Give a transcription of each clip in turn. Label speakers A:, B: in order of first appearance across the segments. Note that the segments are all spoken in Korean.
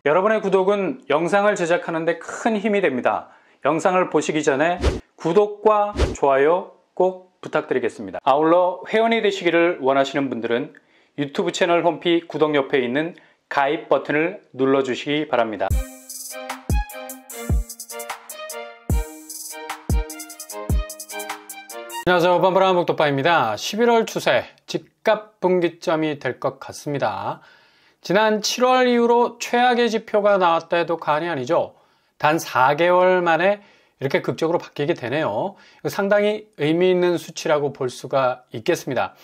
A: 여러분의 구독은 영상을 제작하는 데 큰 힘이 됩니다. 영상을 보시기 전에 구독과 좋아요 꼭 부탁드리겠습니다. 아울러 회원이 되시기를 원하시는 분들은 유튜브 채널 홈피 구독 옆에 있는 가입 버튼을 눌러주시기 바랍니다. 안녕하세요. 뻔뻔한 목도파입니다. 11월 추세 집값 분기점이 될 것 같습니다. 지난 7월 이후로 최악의 지표가 나왔다 해도 과언이 아니죠. 단 4개월 만에 이렇게 극적으로 바뀌게 되네요. 상당히 의미 있는 수치라고 볼 수가 있겠습니다.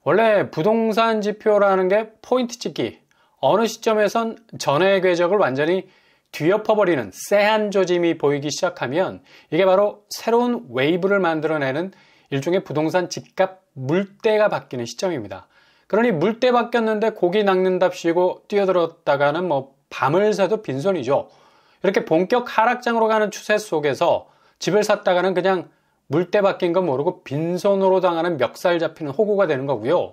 A: 원래 부동산 지표라는 게 포인트 찍기, 어느 시점에선 전의 궤적을 완전히 뒤엎어버리는 쎄한 조짐이 보이기 시작하면 이게 바로 새로운 웨이브를 만들어내는 일종의 부동산 집값 물대가 바뀌는 시점입니다. 그러니 물대 바뀌었는데 고기 낚는답시고 뛰어들었다가는 밤을 새도 빈손이죠. 이렇게 본격 하락장으로 가는 추세 속에서 집을 샀다가는 그냥 물대 바뀐 거 모르고 빈손으로 당하는 멱살 잡히는 호구가 되는 거고요.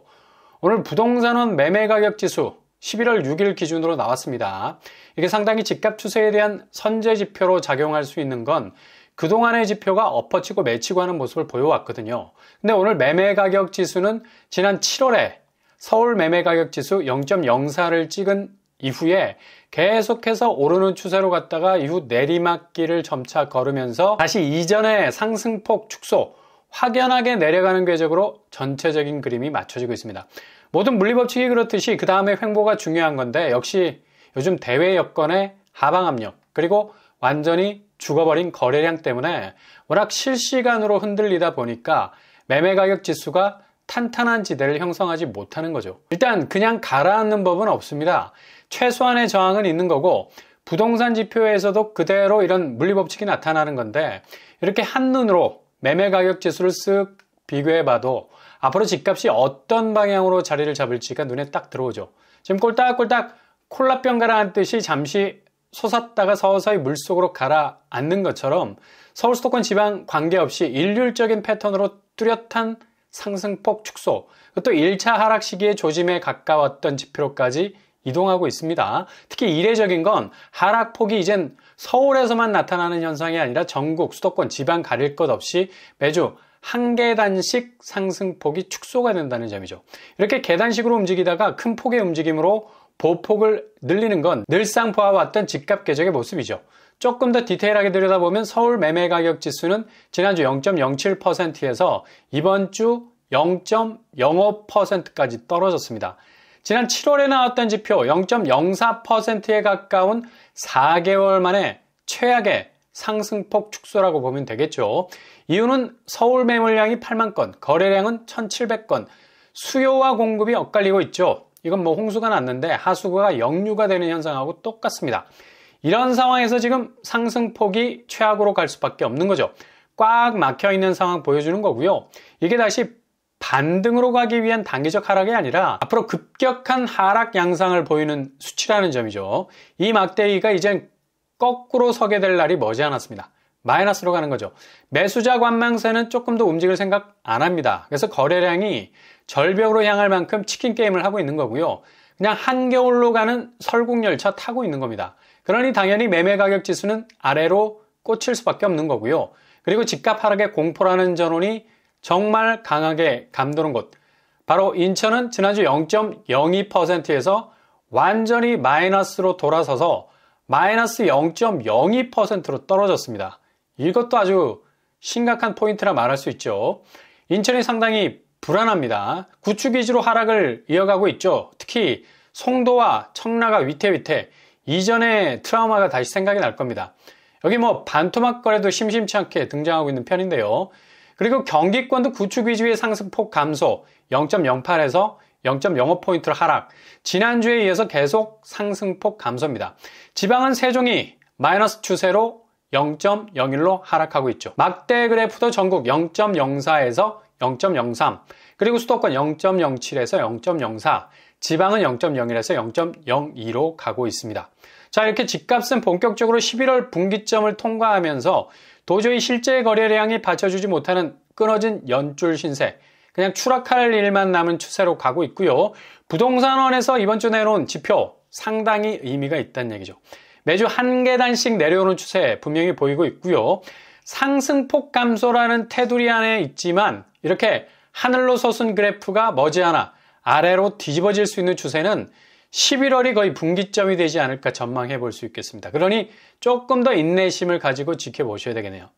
A: 오늘 부동산원 매매가격지수 11월 6일 기준으로 나왔습니다. 이게 상당히 집값 추세에 대한 선제 지표로 작용할 수 있는 건 그동안의 지표가 엎어치고 매치고 하는 모습을 보여왔거든요. 근데 오늘 매매가격지수는 지난 7월에 서울 매매가격지수 0.04를 찍은 이후에 계속해서 오르는 추세로 갔다가 이후 내리막길을 점차 걸으면서 다시 이전의 상승폭 축소, 확연하게 내려가는 궤적으로 전체적인 그림이 맞춰지고 있습니다. 모든 물리법칙이 그렇듯이 그 다음에 횡보가 중요한 건데 역시 요즘 대외 여건의 하방 압력 그리고 완전히 죽어버린 거래량 때문에 워낙 실시간으로 흔들리다 보니까 매매가격 지수가 탄탄한 지대를 형성하지 못하는 거죠. 일단 그냥 가라앉는 법은 없습니다. 최소한의 저항은 있는 거고 부동산 지표에서도 그대로 이런 물리법칙이 나타나는 건데 이렇게 한눈으로 매매가격 지수를 쓱 비교해봐도 앞으로 집값이 어떤 방향으로 자리를 잡을지가 눈에 딱 들어오죠. 지금 꼴딱꼴딱 콜라병 가라앉듯이 잠시 솟았다가 서서히 물속으로 가라앉는 것처럼 서울 수도권 지방 관계없이 일률적인 패턴으로 뚜렷한 상승폭 축소, 또 1차 하락 시기의 조짐에 가까웠던 지표로까지 이동하고 있습니다. 특히 이례적인 건 하락폭이 이젠 서울에서만 나타나는 현상이 아니라 전국 수도권 지방 가릴 것 없이 매주 한 계단씩 상승폭이 축소가 된다는 점이죠. 이렇게 계단식으로 움직이다가 큰 폭의 움직임으로 보폭을 늘리는 건 늘상 보아왔던 집값 궤적의 모습이죠. 조금 더 디테일하게 들여다보면 서울 매매가격 지수는 지난주 0.07%에서 이번 주 0.05%까지 떨어졌습니다. 지난 7월에 나왔던 지표 0.04%에 가까운 4개월 만에 최악의 상승폭 축소라고 보면 되겠죠. 이유는 서울 매물량이 8만 건, 거래량은 1,700건, 수요와 공급이 엇갈리고 있죠. 이건 홍수가 났는데 하수구가 역류가 되는 현상하고 똑같습니다. 이런 상황에서 지금 상승폭이 최악으로 갈 수밖에 없는 거죠. 꽉 막혀있는 상황 보여주는 거고요. 이게 다시 반등으로 가기 위한 단기적 하락이 아니라 앞으로 급격한 하락 양상을 보이는 수치라는 점이죠. 이 막대기가 이젠 거꾸로 서게 될 날이 머지않았습니다. 마이너스로 가는 거죠. 매수자 관망세는 조금 더 움직일 생각 안 합니다. 그래서 거래량이 절벽으로 향할 만큼 치킨 게임을 하고 있는 거고요. 그냥 한겨울로 가는 설국열차 타고 있는 겁니다. 그러니 당연히 매매가격 지수는 아래로 꽂힐 수밖에 없는 거고요. 그리고 집값 하락의 공포라는 전원이 정말 강하게 감도는 곳. 바로 인천은 지난주 0.02%에서 완전히 마이너스로 돌아서서 마이너스 0.02%로 떨어졌습니다. 이것도 아주 심각한 포인트라 말할 수 있죠. 인천이 상당히 불안합니다. 구축 위주로 하락을 이어가고 있죠. 특히 송도와 청라가 위태위태 이전의 트라우마가 다시 생각이 날 겁니다. 여기 반토막 거래도 심심치 않게 등장하고 있는 편인데요. 그리고 경기권도 구축 위주의 상승폭 감소 0.08에서 0.05포인트로 하락. 지난주에 이어서 계속 상승폭 감소입니다. 지방은 세종이 마이너스 추세로 0.01로 하락하고 있죠. 막대 그래프도 전국 0.04에서 0.03, 그리고 수도권 0.07에서 0.04, 지방은 0.01에서 0.02로 가고 있습니다. 자, 이렇게 집값은 본격적으로 11월 분기점을 통과하면서 도저히 실제 거래량이 받쳐주지 못하는 끊어진 연줄 신세, 그냥 추락할 일만 남은 추세로 가고 있고요. 부동산원에서 이번 주 내놓은 지표 상당히 의미가 있다는 얘기죠. 매주 한 계단씩 내려오는 추세 분명히 보이고 있고요. 상승폭 감소라는 테두리 안에 있지만 이렇게 하늘로 솟은 그래프가 머지않아 아래로 뒤집어질 수 있는 추세는 11월이 거의 분기점이 되지 않을까 전망해 볼 수 있겠습니다. 그러니 조금 더 인내심을 가지고 지켜보셔야 되겠네요.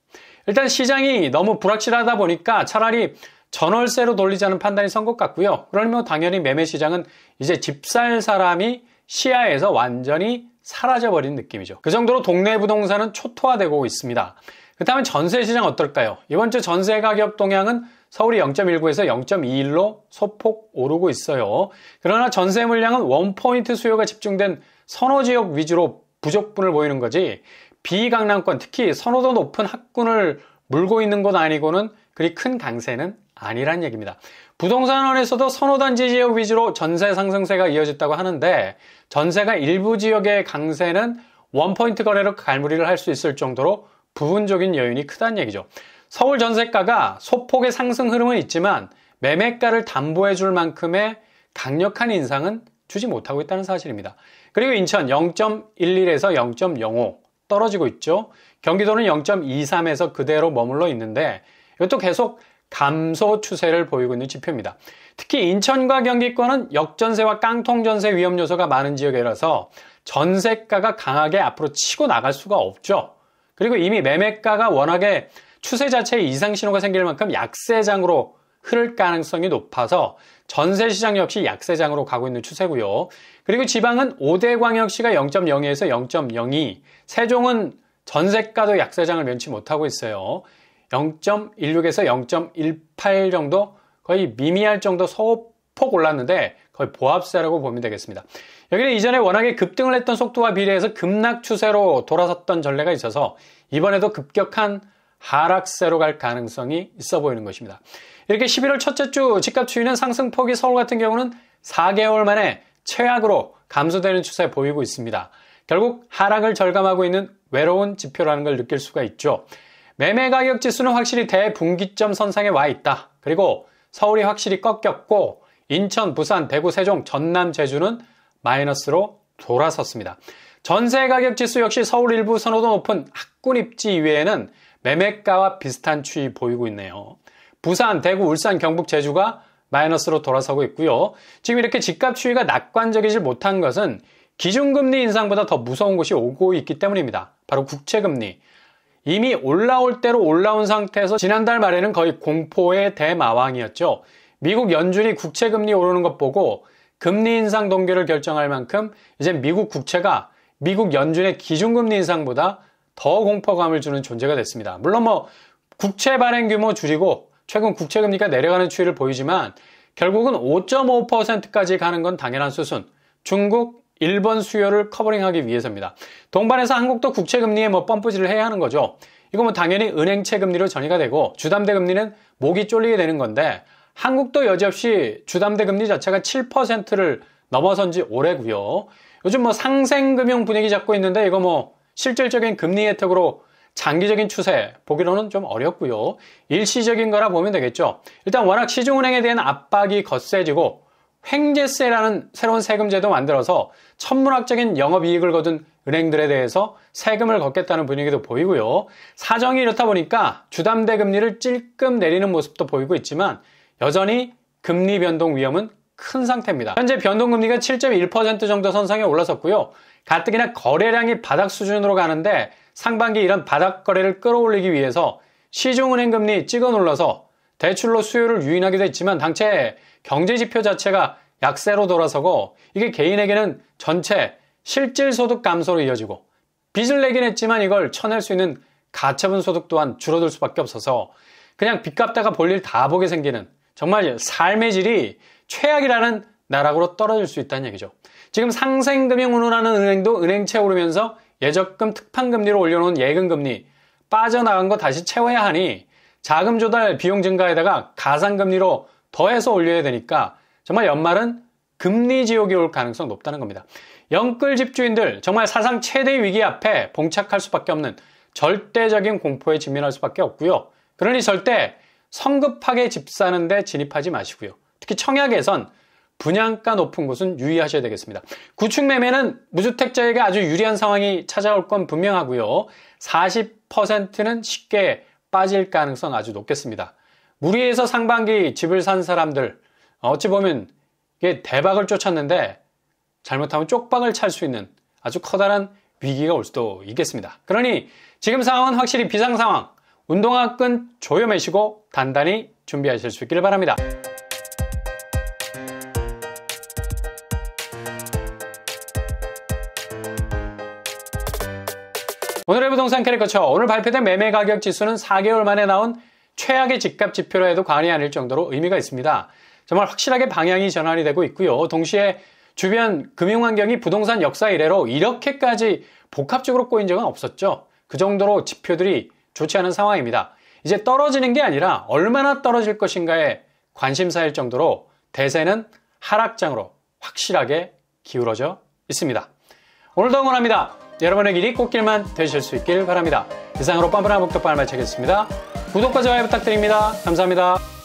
A: 일단 시장이 너무 불확실하다 보니까 차라리 전월세로 돌리자는 판단이 선 것 같고요. 그러면 당연히 매매 시장은 이제 집 살 사람이 시야에서 완전히 사라져버린 느낌이죠. 그 정도로 동네 부동산은 초토화되고 있습니다. 그렇다면 전세 시장 어떨까요? 이번 주 전세 가격 동향은 서울이 0.19에서 0.21로 소폭 오르고 있어요. 그러나 전세 물량은 원포인트 수요가 집중된 선호지역 위주로 부족분을 보이는 거지 비강남권, 특히 선호도 높은 학군을 물고 있는 곳 아니고는 그리 큰 강세는 아니란 얘기입니다. 부동산원에서도 선호단지 지역 위주로 전세 상승세가 이어졌다고 하는데 전세가 일부 지역의 강세는 원포인트 거래로 갈무리를 할 수 있을 정도로 부분적인 요인이 크다는 얘기죠. 서울 전세가가 소폭의 상승 흐름은 있지만 매매가를 담보해 줄 만큼의 강력한 인상은 주지 못하고 있다는 사실입니다. 그리고 인천 0.11에서 0.05 떨어지고 있죠. 경기도는 0.23에서 그대로 머물러 있는데 이것도 계속 감소 추세를 보이고 있는 지표입니다. 특히 인천과 경기권은 역전세와 깡통전세 위험 요소가 많은 지역이라서 전세가가 강하게 앞으로 치고 나갈 수가 없죠. 그리고 이미 매매가가 워낙에 추세 자체에 이상 신호가 생길 만큼 약세장으로 흐를 가능성이 높아서 전세시장 역시 약세장으로 가고 있는 추세고요. 그리고 지방은 5대 광역시가 0.02에서 0.02, 세종은 전세가도 약세장을 면치 못하고 있어요. 0.16에서 0.18 정도 거의 미미할 정도 소폭 올랐는데 거의 보합세라고 보면 되겠습니다. 여기는 이전에 워낙에 급등을 했던 속도와 비례해서 급락 추세로 돌아섰던 전례가 있어서 이번에도 급격한 하락세로 갈 가능성이 있어 보이는 것입니다. 이렇게 11월 첫째 주 집값 추이는 상승폭이 서울 같은 경우는 4개월 만에 최악으로 감소되는 추세 보이고 있습니다. 결국 하락을 절감하고 있는 외로운 지표라는 걸 느낄 수가 있죠. 매매 가격 지수는 확실히 대분기점 선상에 와 있다. 그리고 서울이 확실히 꺾였고 인천, 부산, 대구, 세종, 전남, 제주는 마이너스로 돌아섰습니다. 전세 가격 지수 역시 서울 일부 선호도 높은 학군 입지 이외에는 매매가와 비슷한 추이 보이고 있네요. 부산, 대구, 울산, 경북, 제주가 마이너스로 돌아서고 있고요. 지금 이렇게 집값 추이가 낙관적이지 못한 것은 기준금리 인상보다 더 무서운 곳이 오고 있기 때문입니다. 바로 국채금리. 이미 올라올 대로 올라온 상태에서 지난달 말에는 거의 공포의 대마왕이었죠. 미국 연준이 국채금리 오르는 것 보고 금리 인상 동결을 결정할 만큼 이제 미국 국채가 미국 연준의 기준금리 인상보다 더 공포감을 주는 존재가 됐습니다. 물론 국채 발행 규모 줄이고 최근 국채금리가 내려가는 추이를 보이지만 결국은 5.5%까지 가는 건 당연한 수준. 중국, 일본 수요를 커버링하기 위해서입니다. 동반해서 한국도 국채금리에 펌프질을 해야 하는 거죠. 이거 당연히 은행채 금리로 전이가 되고 주담대 금리는 목이 쫄리게 되는 건데 한국도 여지없이 주담대 금리 자체가 7%를 넘어선 지 오래고요. 요즘 상생금융 분위기 잡고 있는데 이거 실질적인 금리 혜택으로 장기적인 추세 보기로는 좀 어렵고요. 일시적인 거라 보면 되겠죠. 일단 워낙 시중은행에 대한 압박이 거세지고 횡재세라는 새로운 세금 제도 만들어서 천문학적인 영업이익을 거둔 은행들에 대해서 세금을 걷겠다는 분위기도 보이고요. 사정이 이렇다 보니까 주담대 금리를 찔끔 내리는 모습도 보이고 있지만 여전히 금리 변동 위험은 큰 상태입니다. 현재 변동금리가 7.1% 정도 선상에 올라섰고요. 가뜩이나 거래량이 바닥 수준으로 가는데 상반기 이런 바닥 거래를 끌어올리기 위해서 시중은행 금리 찍어 눌러서 대출로 수요를 유인하기도 했지만 당최 경제지표 자체가 약세로 돌아서고 이게 개인에게는 전체 실질소득 감소로 이어지고 빚을 내긴 했지만 이걸 쳐낼 수 있는 가처분 소득 또한 줄어들 수밖에 없어서 그냥 빚 갚다가 볼 일 다 보게 생기는 정말 삶의 질이 최악이라는 나락으로 떨어질 수 있다는 얘기죠. 지금 상생금융 운운하는 은행도 은행채 오르면서 예적금 특판금리로 올려놓은 예금금리 빠져나간 거 다시 채워야 하니 자금 조달 비용 증가에다가 가상금리로 더해서 올려야 되니까 정말 연말은 금리 지옥이 올 가능성 높다는 겁니다. 영끌 집주인들 정말 사상 최대 위기 앞에 봉착할 수밖에 없는 절대적인 공포에 직면할 수밖에 없고요. 그러니 절대 성급하게 집 사는 데 진입하지 마시고요. 특히 청약에선 분양가 높은 곳은 유의하셔야 되겠습니다. 구축 매매는 무주택자에게 아주 유리한 상황이 찾아올 건 분명하고요. 40%는 쉽게 빠질 가능성 아주 높겠습니다. 무리해서 상반기 집을 산 사람들, 어찌 보면 이게 대박을 쫓았는데 잘못하면 쪽박을 찰 수 있는 아주 커다란 위기가 올 수도 있겠습니다. 그러니 지금 상황은 확실히 비상 상황, 운동화끈 조여매시고 단단히 준비하실 수 있기를 바랍니다. 오늘의 부동산 캐릭터처 오늘 발표된 매매 가격 지수는 4개월 만에 나온 최악의 집값 지표로 해도 과언이 아닐 정도로 의미가 있습니다. 정말 확실하게 방향이 전환이 되고 있고요. 동시에 주변 금융환경이 부동산 역사 이래로 이렇게까지 복합적으로 꼬인 적은 없었죠. 그 정도로 지표들이 좋지 않은 상황입니다. 이제 떨어지는 게 아니라 얼마나 떨어질 것인가에 관심사일 정도로 대세는 하락장으로 확실하게 기울어져 있습니다. 오늘도 응원합니다. 여러분의 길이 꽃길만 되실 수 있길 바랍니다. 이상으로 뻔뻔한 목도발 마치겠습니다. 구독과 좋아요 부탁드립니다. 감사합니다.